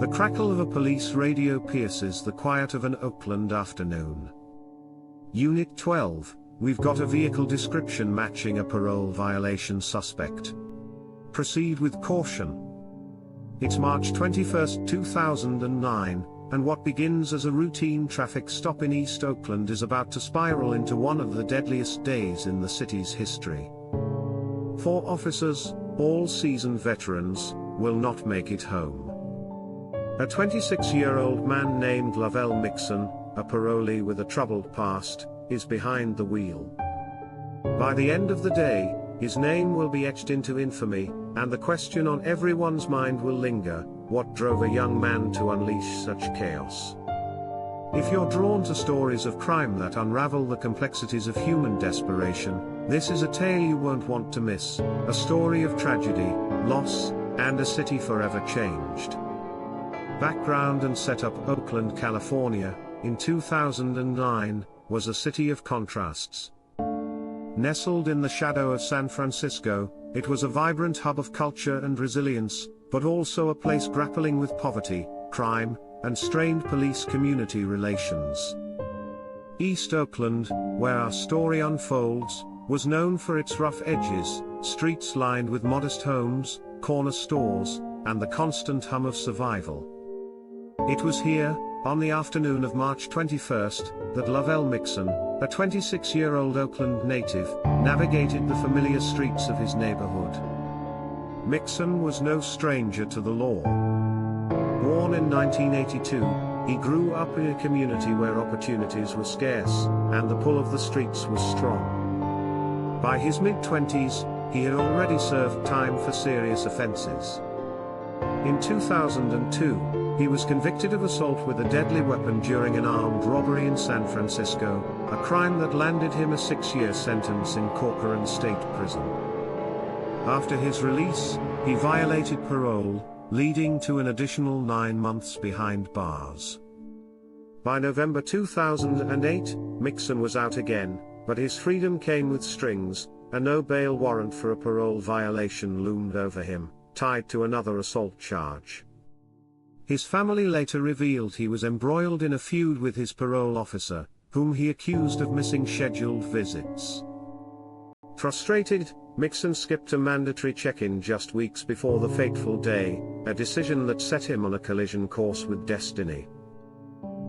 The crackle of a police radio pierces the quiet of an Oakland afternoon. Unit 12, we've got a vehicle description matching a parole violation suspect. Proceed with caution. It's March 21, 2009, and what begins as a routine traffic stop in East Oakland is about to spiral into one of the deadliest days in the city's history. 4 officers, all seasoned veterans, will not make it home. A 26-year-old man named Lovelle Mixon, a parolee with a troubled past, is behind the wheel. By the end of the day, his name will be etched into infamy, and the question on everyone's mind will linger: what drove a young man to unleash such chaos? If you're drawn to stories of crime that unravel the complexities of human desperation, this is a tale you won't want to miss, a story of tragedy, loss, and a city forever changed. Background and setup: Oakland, California, in 2009, was a city of contrasts. Nestled in the shadow of San Francisco, it was a vibrant hub of culture and resilience, but also a place grappling with poverty, crime, and strained police-community relations. East Oakland, where our story unfolds, was known for its rough edges, streets lined with modest homes, corner stores, and the constant hum of survival. It was here, on the afternoon of March 21, that Lovelle Mixon, a 26-year-old Oakland native, navigated the familiar streets of his neighborhood. Mixon was no stranger to the law. Born in 1982, he grew up in a community where opportunities were scarce, and the pull of the streets was strong. By his mid-20s, he had already served time for serious offenses. In 2002, he was convicted of assault with a deadly weapon during an armed robbery in San Francisco, a crime that landed him a 6-year sentence in Corcoran State Prison. After his release, he violated parole, leading to an additional 9 months behind bars. By November 2008, Mixon was out again, but his freedom came with strings. A no-bail warrant for a parole violation loomed over him, tied to another assault charge. His family later revealed he was embroiled in a feud with his parole officer, whom he accused of missing scheduled visits. Frustrated, Mixon skipped a mandatory check-in just weeks before the fateful day, a decision that set him on a collision course with destiny.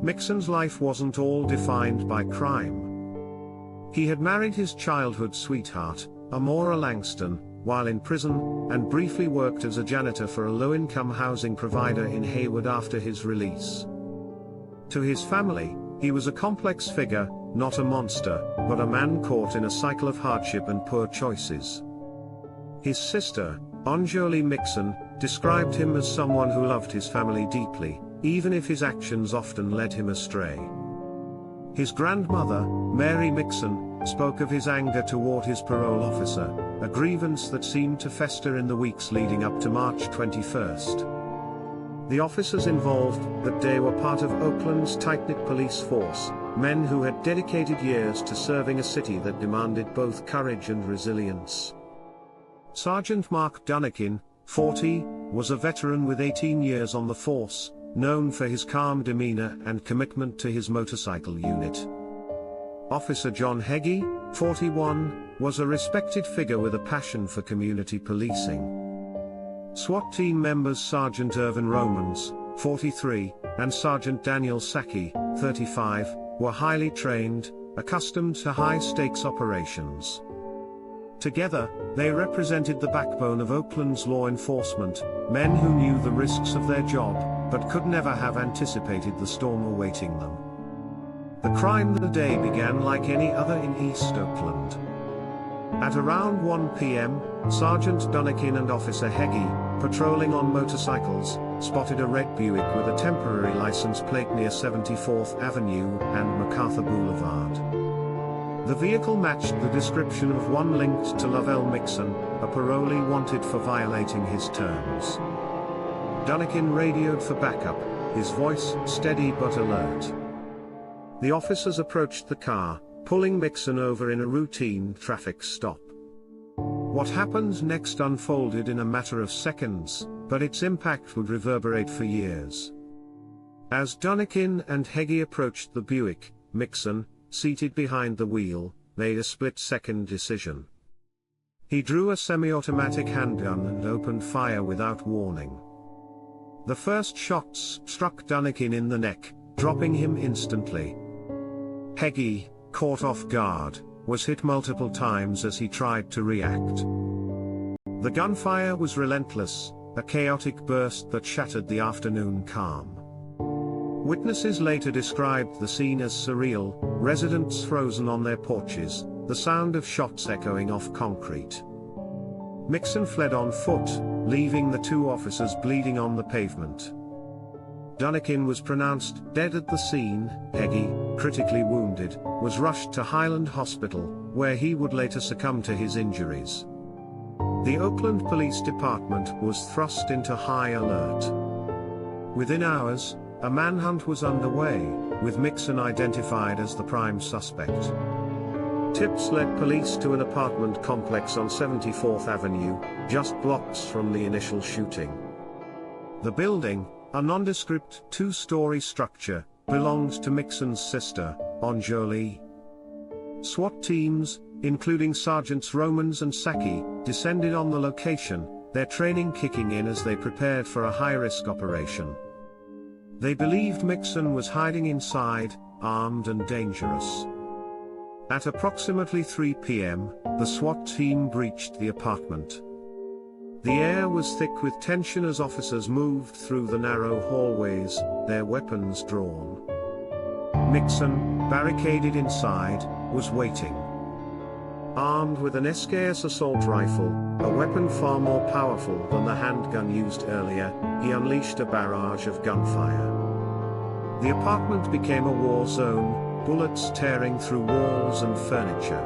Mixon's life wasn't all defined by crime. He had married his childhood sweetheart, Amora Langston, while in prison, and briefly worked as a janitor for a low-income housing provider in Hayward after his release. To his family, he was a complex figure, not a monster, but a man caught in a cycle of hardship and poor choices. His sister, Anjali Mixon, described him as someone who loved his family deeply, even if his actions often led him astray. His grandmother, Mary Mixon, spoke of his anger toward his parole officer, a grievance that seemed to fester in the weeks leading up to March 21. The officers involved that day were part of Oakland's tight-knit police force, men who had dedicated years to serving a city that demanded both courage and resilience. Sergeant Mark Dunnikin, 40, was a veteran with 18 years on the force, known for his calm demeanor and commitment to his motorcycle unit. Officer John Heggie, 41, was a respected figure with a passion for community policing. SWAT team members Sergeant Irvin Romans, 43, and Sergeant Daniel Sacchi, 35, were highly trained, accustomed to high-stakes operations. Together, they represented the backbone of Oakland's law enforcement, men who knew the risks of their job, but could never have anticipated the storm awaiting them. The crime of the day began like any other in East Oakland. At around 1 p.m., Sergeant Dunnikin and Officer Heggie, patrolling on motorcycles, spotted a red Buick with a temporary license plate near 74th Avenue and MacArthur Boulevard. The vehicle matched the description of one linked to Lovelle Mixon, a parolee wanted for violating his terms. Dunnikin radioed for backup, his voice steady but alert. The officers approached the car, pulling Mixon over in a routine traffic stop. What happened next unfolded in a matter of seconds, but its impact would reverberate for years. As Dunikin and Heggie approached the Buick, Mixon, seated behind the wheel, made a split-second decision. He drew a semi-automatic handgun and opened fire without warning. The first shots struck Dunikin in the neck, dropping him instantly. Heggie, caught off guard, was hit multiple times as he tried to react. The gunfire was relentless, a chaotic burst that shattered the afternoon calm. Witnesses later described the scene as surreal, residents frozen on their porches, the sound of shots echoing off concrete. Mixon fled on foot, leaving the two officers bleeding on the pavement. Dunikin was pronounced dead at the scene. Heggie, critically wounded, was rushed to Highland Hospital, where he would later succumb to his injuries. The Oakland Police Department was thrust into high alert. Within hours, a manhunt was underway, with Mixon identified as the prime suspect. Tips led police to an apartment complex on 74th Avenue, just blocks from the initial shooting. The building, a nondescript two-story structure, belonged to Mixon's sister, Anjali. SWAT teams, including Sergeants Romans and Sacchi, descended on the location, their training kicking in as they prepared for a high-risk operation. They believed Mixon was hiding inside, armed and dangerous. At approximately 3 p.m., the SWAT team breached the apartment. The air was thick with tension as officers moved through the narrow hallways, their weapons drawn. Mixon, barricaded inside, was waiting. Armed with an SKS assault rifle, a weapon far more powerful than the handgun used earlier, he unleashed a barrage of gunfire. The apartment became a war zone, bullets tearing through walls and furniture.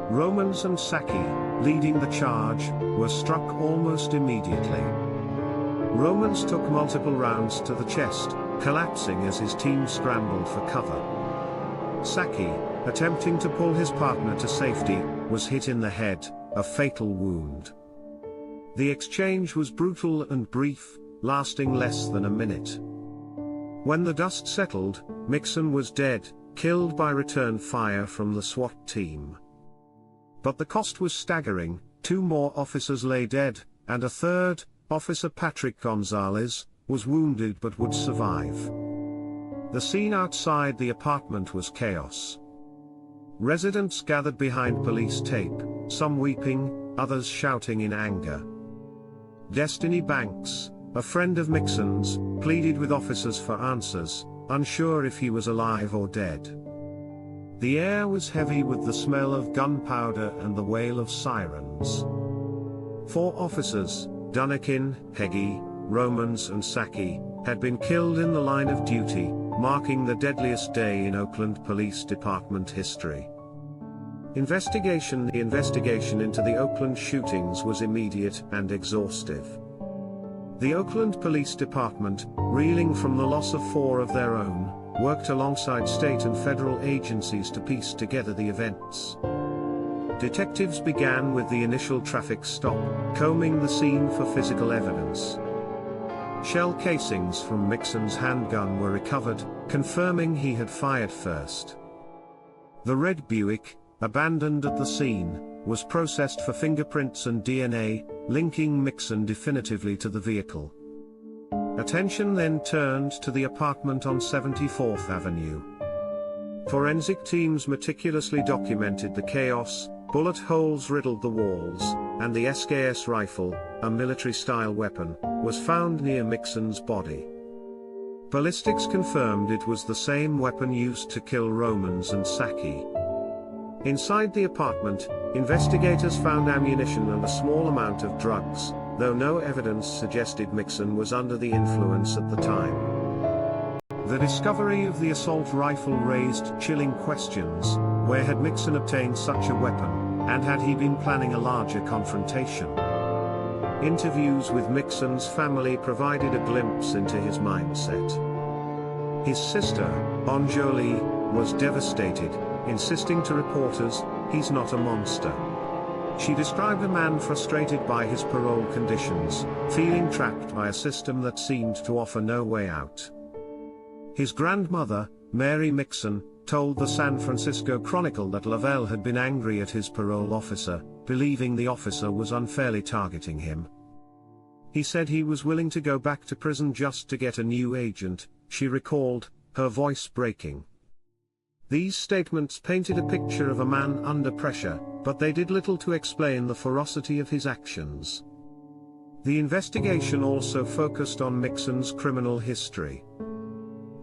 Romans and Sacchi, leading the charge, were struck almost immediately. Romans took multiple rounds to the chest, collapsing as his team scrambled for cover. Sacchi, attempting to pull his partner to safety, was hit in the head, a fatal wound. The exchange was brutal and brief, lasting less than a minute. When the dust settled, Mixon was dead, killed by return fire from the SWAT team. But the cost was staggering. 2 more officers lay dead, and a third, Officer Patrick Gonzalez, was wounded but would survive. The scene outside the apartment was chaos. Residents gathered behind police tape, some weeping, others shouting in anger. Destiny Banks, a friend of Mixon's, pleaded with officers for answers, unsure if he was alive or dead. The air was heavy with the smell of gunpowder and the wail of sirens. 4 officers, Dunikin, Heggie, Romans and Sacchi, had been killed in the line of duty, marking the deadliest day in Oakland Police Department history. The investigation into the Oakland shootings was immediate and exhaustive. The Oakland Police Department, reeling from the loss of 4 of their own, worked alongside state and federal agencies to piece together the events. Detectives began with the initial traffic stop, combing the scene for physical evidence. Shell casings from Mixon's handgun were recovered, confirming he had fired first. The red Buick, abandoned at the scene, was processed for fingerprints and DNA, linking Mixon definitively to the vehicle. Attention then turned to the apartment on 74th Avenue. Forensic teams meticulously documented the chaos. Bullet holes riddled the walls, and the SKS rifle, a military-style weapon, was found near Mixon's body. Ballistics confirmed it was the same weapon used to kill Romans and Sacchi. Inside the apartment, investigators found ammunition and a small amount of drugs, though no evidence suggested Mixon was under the influence at the time. The discovery of the assault rifle raised chilling questions. Where had Mixon obtained such a weapon, and had he been planning a larger confrontation? Interviews with Mixon's family provided a glimpse into his mindset. His sister, Anjali, was devastated, insisting to reporters, "He's not a monster. She described a man frustrated by his parole conditions, feeling trapped by a system that seemed to offer no way out. His grandmother, Mary Mixon, told the San Francisco Chronicle that Lovelle had been angry at his parole officer, believing the officer was unfairly targeting him. He said he was willing to go back to prison just to get a new agent, she recalled, her voice breaking. These statements painted a picture of a man under pressure, but they did little to explain the ferocity of his actions. The investigation also focused on Mixon's criminal history.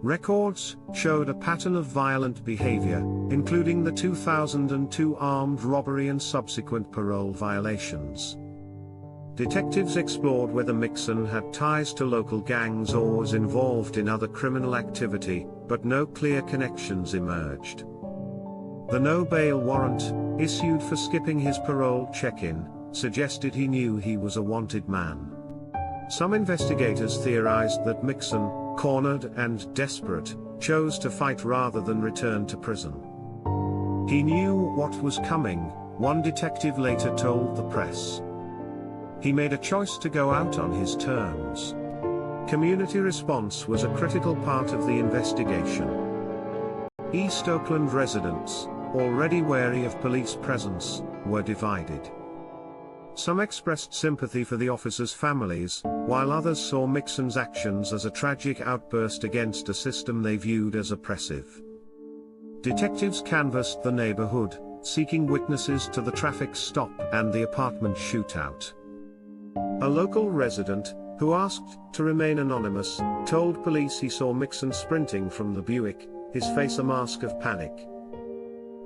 Records showed a pattern of violent behavior, including the 2002 armed robbery and subsequent parole violations. Detectives explored whether Mixon had ties to local gangs or was involved in other criminal activity, but no clear connections emerged. The no-bail warrant, issued for skipping his parole check-in, suggested he knew he was a wanted man. Some investigators theorized that Mixon, cornered and desperate, chose to fight rather than return to prison. He knew what was coming, one detective later told the press. He made a choice to go out on his terms. Community response was a critical part of the investigation. East Oakland residents, already wary of police presence, were divided. Some expressed sympathy for the officers' families, while others saw Mixon's actions as a tragic outburst against a system they viewed as oppressive. Detectives canvassed the neighborhood, seeking witnesses to the traffic stop and the apartment shootout. A local resident, who asked to remain anonymous, told police he saw Mixon sprinting from the Buick, his face a mask of panic.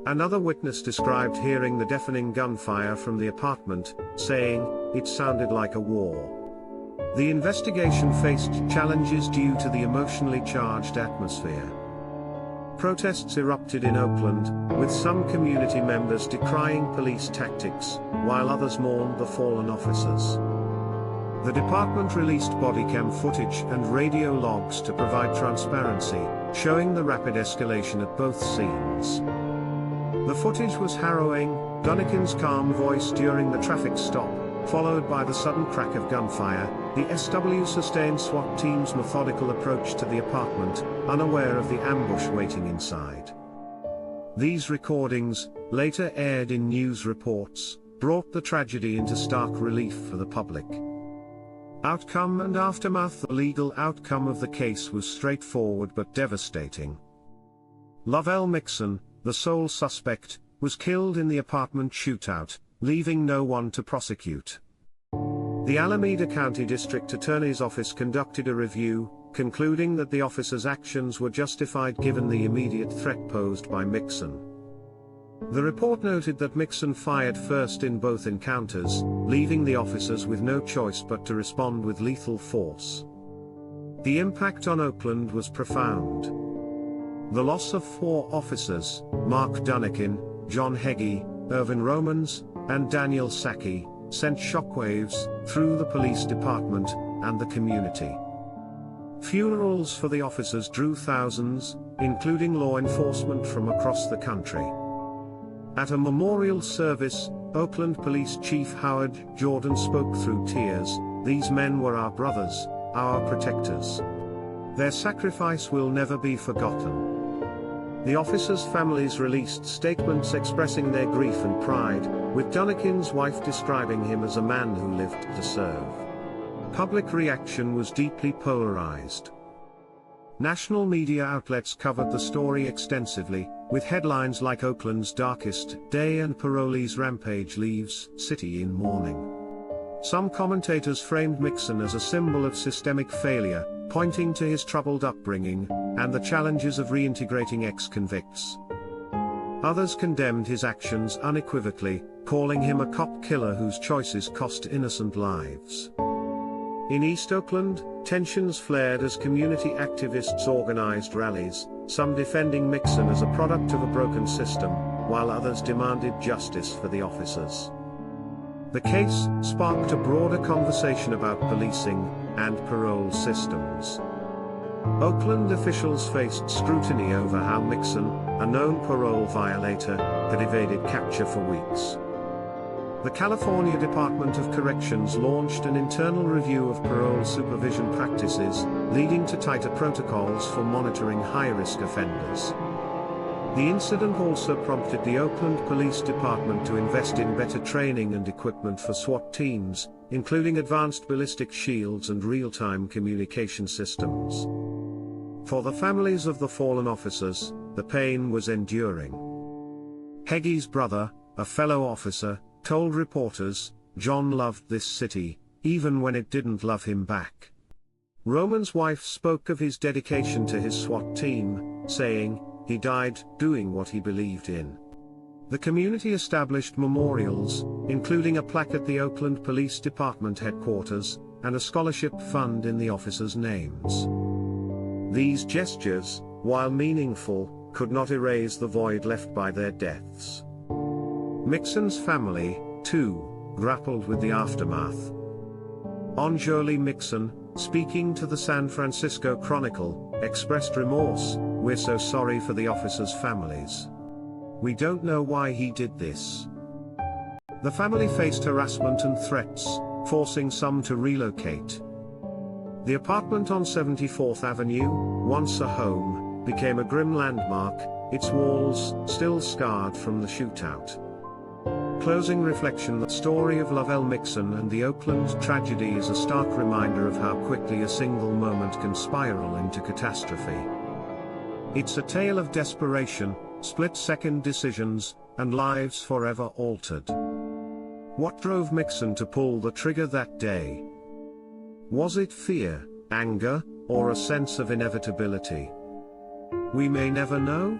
Another witness described hearing the deafening gunfire from the apartment, saying, "It sounded like a war." The investigation faced challenges due to the emotionally charged atmosphere. Protests erupted in Oakland, with some community members decrying police tactics, while others mourned the fallen officers. The department released bodycam footage and radio logs to provide transparency, showing the rapid escalation at both scenes. The footage was harrowing, Dunnikin's calm voice during the traffic stop, followed by the sudden crack of gunfire, the SW sustained SWAT team's methodical approach to the apartment, unaware of the ambush waiting inside. These recordings, later aired in news reports, brought the tragedy into stark relief for the public. Outcome and aftermath. The legal outcome of the case was straightforward but devastating. Lovelle Mixon, the sole suspect, was killed in the apartment shootout, leaving no one to prosecute. The Alameda County District Attorney's Office conducted a review, concluding that the officer's actions were justified given the immediate threat posed by Mixon. The report noted that Mixon fired first in both encounters, leaving the officers with no choice but to respond with lethal force. The impact on Oakland was profound. The loss of 4 officers, Mark Dunnikin, John Heggie, Irvin Romans, and Daniel Sacchi, sent shockwaves through the police department and the community. Funerals for the officers drew thousands, including law enforcement from across the country. At a memorial service, Oakland Police Chief Howard Jordan spoke through tears, "These men were our brothers, our protectors. Their sacrifice will never be forgotten." The officers' families released statements expressing their grief and pride, with Dunnikin's wife describing him as a man who lived to serve. Public reaction was deeply polarized. National media outlets covered the story extensively, with headlines like "Oakland's Darkest Day" and "Parolee's Rampage Leaves City in Mourning." Some commentators framed Mixon as a symbol of systemic failure, pointing to his troubled upbringing and the challenges of reintegrating ex-convicts. Others condemned his actions unequivocally, calling him a cop killer whose choices cost innocent lives. In East Oakland, tensions flared as community activists organized rallies, some defending Mixon as a product of a broken system, while others demanded justice for the officers. The case sparked a broader conversation about policing and parole systems. Oakland officials faced scrutiny over how Mixon, a known parole violator, had evaded capture for weeks. The California Department of Corrections launched an internal review of parole supervision practices, leading to tighter protocols for monitoring high-risk offenders. The incident also prompted the Oakland Police Department to invest in better training and equipment for SWAT teams, including advanced ballistic shields and real-time communication systems. For the families of the fallen officers, the pain was enduring. Heggie's brother, a fellow officer, told reporters, "John loved this city, even when it didn't love him back." Roman's wife spoke of his dedication to his SWAT team, saying, "He died doing what he believed in." The community established memorials, including a plaque at the Oakland Police Department headquarters, and a scholarship fund in the officers' names. These gestures, while meaningful, could not erase the void left by their deaths. Mixon's family, too, grappled with the aftermath. Lovelle Mixon, speaking to the San Francisco Chronicle, expressed remorse, "We're so sorry for the officers' families. We don't know why he did this." The family faced harassment and threats, forcing some to relocate. The apartment on 74th Avenue, once a home, became a grim landmark, its walls still scarred from the shootout. Closing reflection. The story of Lovelle Mixon and the Oakland tragedy is a stark reminder of how quickly a single moment can spiral into catastrophe. It's a tale of desperation, split-second decisions, and lives forever altered. What drove Mixon to pull the trigger that day? Was it fear, anger, or a sense of inevitability? We may never know.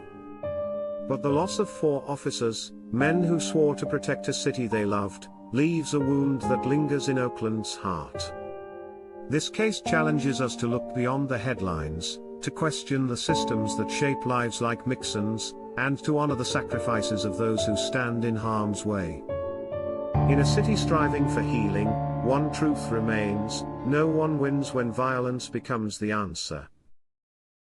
But the loss of 4 officers, men who swore to protect a city they loved, leaves a wound that lingers in Oakland's heart. This case challenges us to look beyond the headlines, to question the systems that shape lives like Mixon's, and to honor the sacrifices of those who stand in harm's way. In a city striving for healing, one truth remains: no one wins when violence becomes the answer.